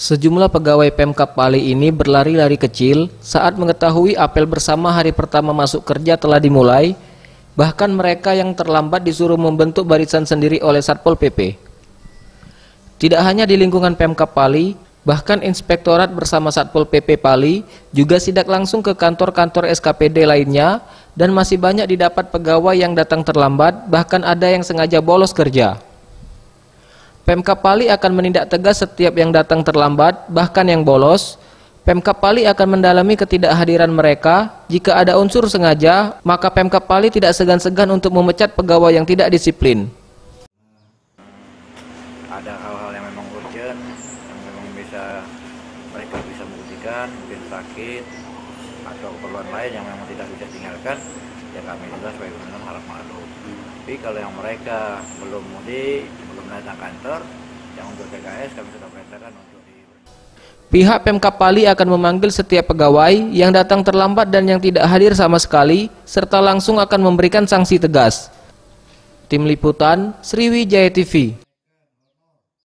Sejumlah pegawai Pemkab Pali ini berlari-lari kecil saat mengetahui apel bersama hari pertama masuk kerja telah dimulai, bahkan mereka yang terlambat disuruh membentuk barisan sendiri oleh Satpol PP. Tidak hanya di lingkungan Pemkab Pali, bahkan Inspektorat bersama Satpol PP Pali juga sidak langsung ke kantor-kantor SKPD lainnya dan masih banyak didapat pegawai yang datang terlambat, bahkan ada yang sengaja bolos kerja. Pemkab Pali akan menindak tegas setiap yang datang terlambat, bahkan yang bolos. Pemkab Pali akan mendalami ketidakhadiran mereka. Jika ada unsur sengaja, maka Pemkab Pali tidak segan-segan untuk memecat pegawai yang tidak disiplin. Ada hal-hal yang memang urgent, yang memang mereka bisa membuktikan, mungkin sakit atau keperluan lain yang memang tidak bisa tinggalkan, ya kami juga sebagai pimpinan harap maklum. Tapi kalau yang mereka belum mudik, belum datang kantor, yang untuk PKS kami sudah perintahkan untuk Pihak Pemkab Pali akan memanggil setiap pegawai yang datang terlambat dan yang tidak hadir sama sekali, serta langsung akan memberikan sanksi tegas. Tim Liputan, Sriwijaya TV.